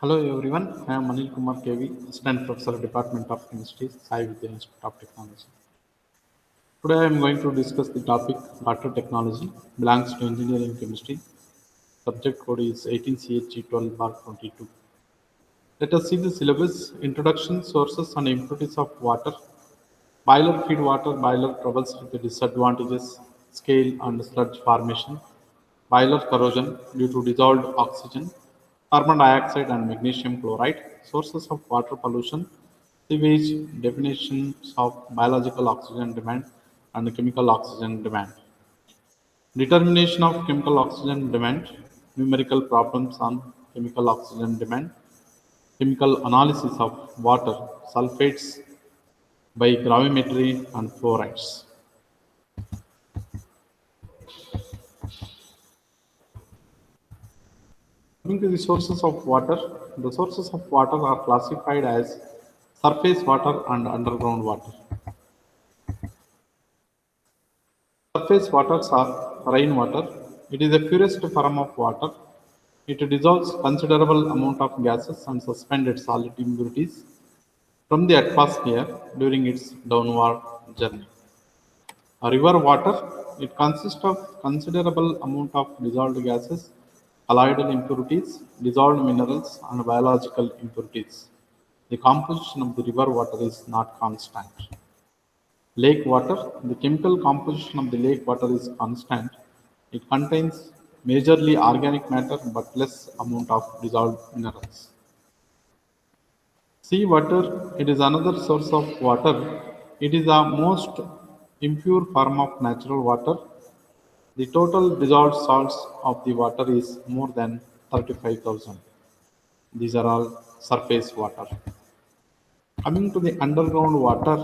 Hello everyone, I am Anil Kumar KV, Assistant Professor, Department of Chemistry, Sai Vidya Institute of Technology. Today I am going to discuss the topic Water Technology belongs to Engineering Chemistry. Subject code is 18CHG12/22. Let us see the syllabus: Introduction, Sources and Impurities of Water. Boiler feed water. Boiler troubles with the disadvantages, scale and sludge formation. Boiler corrosion due to dissolved oxygen, carbon dioxide and magnesium chloride. Sources of water pollution, sewage, definitions of biological oxygen demand and chemical oxygen demand. Determination of chemical oxygen demand, numerical problems on chemical oxygen demand, chemical analysis of water, sulfates by gravimetry and fluorides. Coming to the sources of water, the sources of water are classified as surface water and underground water. Surface waters are rainwater. It is the purest form of water. It dissolves considerable amount of gases and suspended solid impurities from the atmosphere during its downward journey. A river water, it consists of considerable amount of dissolved gases, colloidal impurities, dissolved minerals, and biological impurities. The composition of the river water is not constant. Lake water, the chemical composition of the lake water is constant. It contains majorly organic matter but less amount of dissolved minerals. Sea water, it is another source of water. It is the most impure form of natural water. The total dissolved salts of the water is more than 35,000. These are all surface water. Coming to the underground water,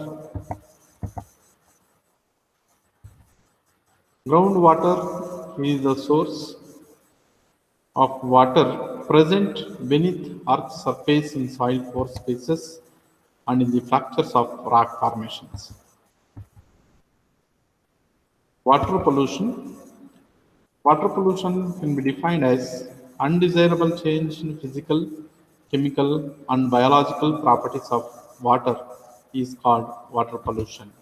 groundwater is the source of water present beneath Earth's surface in soil pore spaces and in the fractures of rock formations. Water pollution. Water pollution can be defined as undesirable change in physical, chemical, and biological properties of water is called water pollution.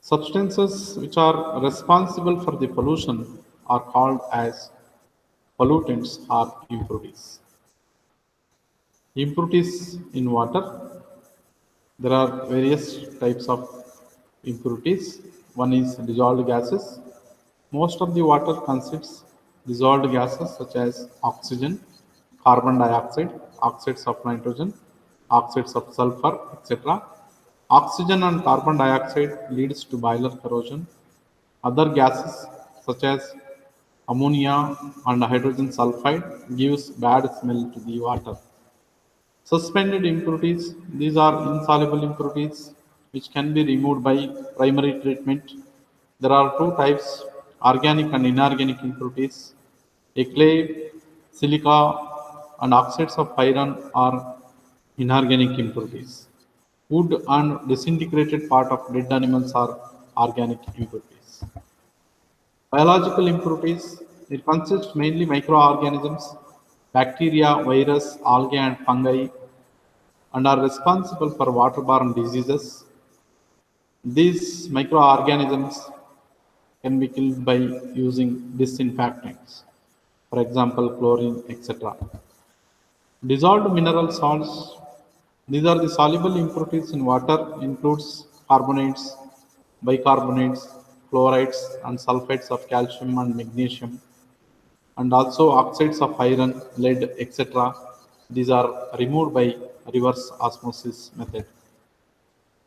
Substances which are responsible for the pollution are called as pollutants or impurities. Impurities in water. There are various types of impurities. One is dissolved gases. Most of the water consists dissolved gases such as oxygen, carbon dioxide, oxides of nitrogen, oxides of sulfur, etc. Oxygen and carbon dioxide leads to boiler corrosion. Other gases such as ammonia and hydrogen sulfide gives bad smell to the water. Suspended impurities, these are insoluble impurities which can be removed by primary treatment. There are two types, organic and inorganic impurities. A clay, silica, and oxides of iron are inorganic impurities. Wood and disintegrated part of dead animals are organic impurities. Biological impurities, it consists mainly microorganisms, bacteria, virus, algae, and fungi, and are responsible for waterborne diseases. These microorganisms can be killed by using disinfectants, for example, chlorine, etc. Dissolved mineral salts, these are the soluble impurities in water, includes carbonates, bicarbonates, chlorides, and sulfates of calcium and magnesium, and also oxides of iron, lead, etc. These are removed by reverse osmosis method.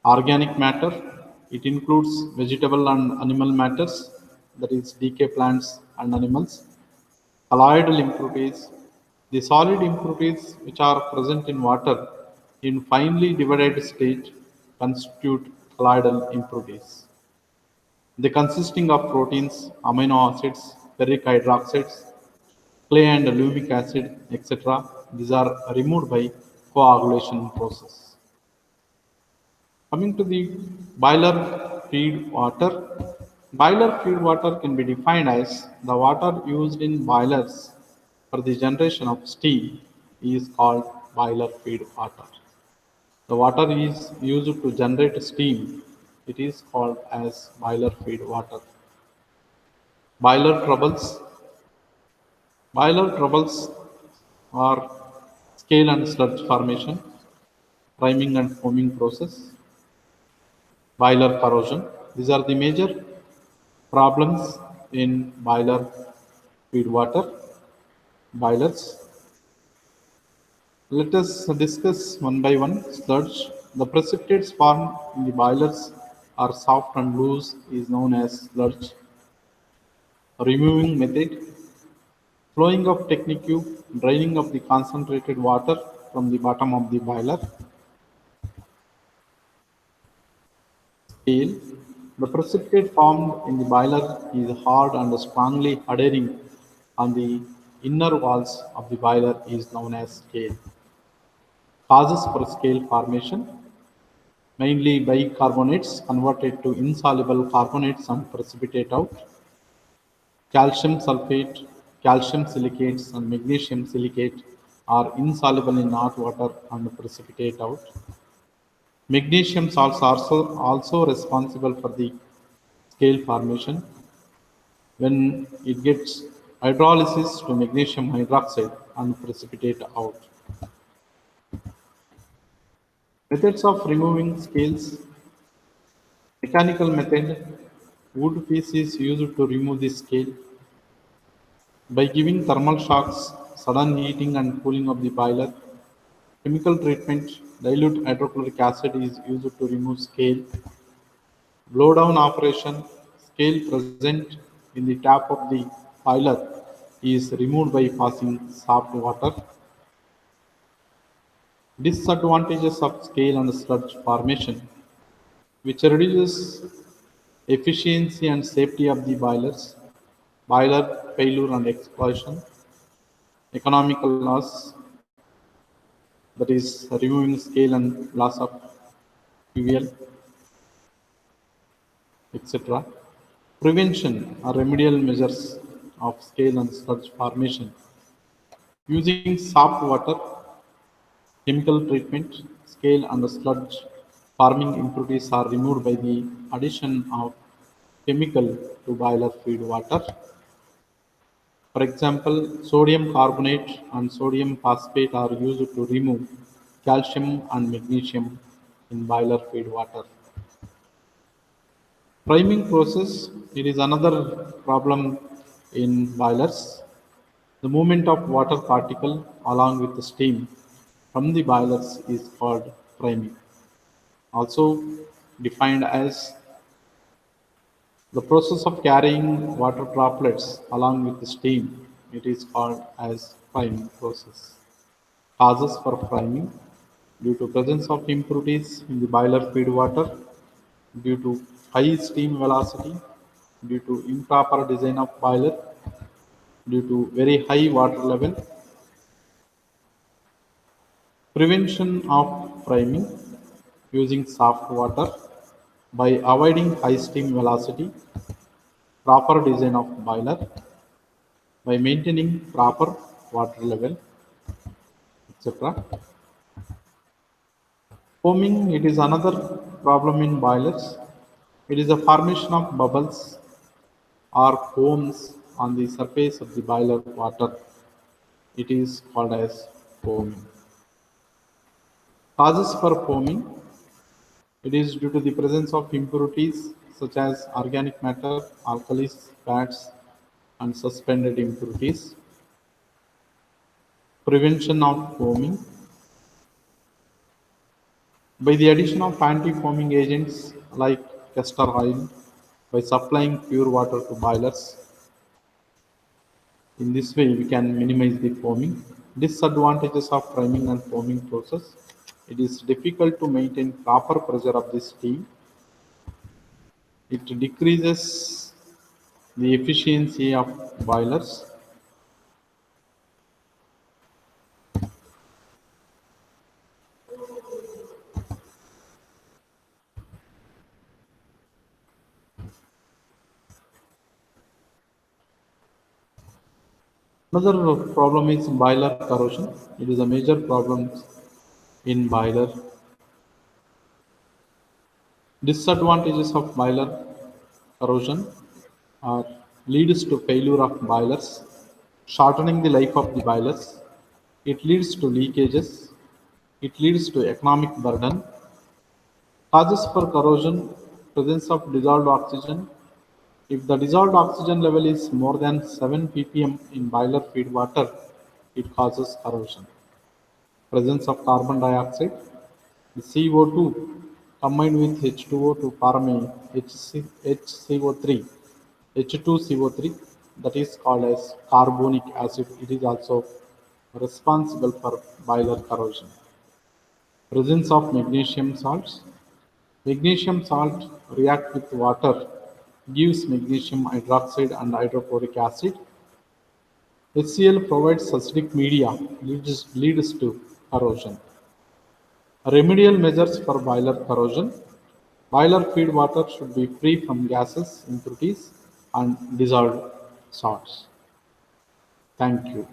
Organic matter, it includes vegetable and animal matters, that is decay plants and animals. Colloidal impurities, the solid impurities which are present in water in finely divided state constitute colloidal impurities. They consisting of proteins, amino acids, ferric hydroxides, clay and humic acid, etc. These are removed by coagulation process. Coming to the boiler feed water. Boiler feed water can be defined as the water used in boilers for the generation of steam is called boiler feed water. The water is used to generate steam. It is called as boiler feed water. Boiler troubles. Boiler troubles are scale and sludge formation, priming and foaming process, boiler corrosion. These are the major problems in boiler feed water boilers. Let us discuss one by one. Sludge. The precipitates formed in the boilers are soft and loose is known as sludge. Removing method. Flowing of technique, draining of the concentrated water from the bottom of the boiler. Scale. The precipitate formed in the boiler is hard and strongly adhering on the inner walls of the boiler is known as scale. Causes for scale formation, mainly bicarbonates converted to insoluble carbonates and precipitate out. Calcium sulfate, calcium silicates, and magnesium silicate are insoluble in hot water and precipitate out. Magnesium salts are also responsible for the scale formation when it gets hydrolysis to magnesium hydroxide and precipitate out. Methods of removing scales. Mechanical method. Wood piece is used to remove the scale by giving thermal shocks, sudden heating and cooling of the boiler. Chemical treatment. Dilute hydrochloric acid is used to remove scale. Blowdown operation. Scale present in the tap of the boiler is removed by passing soft water. Disadvantages of scale and sludge formation, which reduces efficiency and safety of the boilers, boiler failure and explosion, economical loss, that is removing scale and loss of fuel, etc. Prevention or remedial measures of scale and sludge formation using soft water, chemical treatment, scale and sludge forming impurities are removed by the addition of chemical to boiler feed water. For example, sodium carbonate and sodium phosphate are used to remove calcium and magnesium in boiler feed water. Priming process, it is another problem in boilers. The movement of water particle along with the steam from the boilers is called priming. Also defined as the process of carrying water droplets along with the steam. It is called as priming process. Causes for priming due to presence of impurities in the boiler feed water, due to high steam velocity, due to improper design of boiler, due to very high water level. Prevention of priming using soft water by avoiding high steam velocity, proper design of boiler, by maintaining proper water level, etc. Foaming, it is another problem in boilers. It is a formation of bubbles or foams on the surface of the boiler water. It is called as foaming. Causes for foaming, it is due to the presence of impurities such as organic matter, alkalis, fats, and suspended impurities. Prevention of foaming by the addition of anti-foaming agents like castor oil, by supplying pure water to boilers. In this way, we can minimize the foaming. Disadvantages of priming and foaming process. It is difficult to maintain proper pressure of the steam. It decreases the efficiency of boilers. Another problem is boiler corrosion. It is a major problem in boiler. Disadvantages of boiler corrosion are leads to failure of boilers, shortening the life of the boilers. It leads to leakages. It leads to economic burden. Causes for corrosion: presence of dissolved oxygen. If the dissolved oxygen level is more than 7 ppm in boiler feed water, it causes corrosion. Presence of carbon dioxide. The CO2 combined with H2O to form a HCO3, H2CO3, that is called as carbonic acid. It is also responsible for boiler corrosion. Presence of magnesium salts. Magnesium salt react with water, gives magnesium hydroxide and hydrochloric acid. HCl provides acidic media, leads to corrosion. Remedial measures for boiler corrosion. Boiler feed water should be free from gases, impurities, and dissolved salts. Thank you.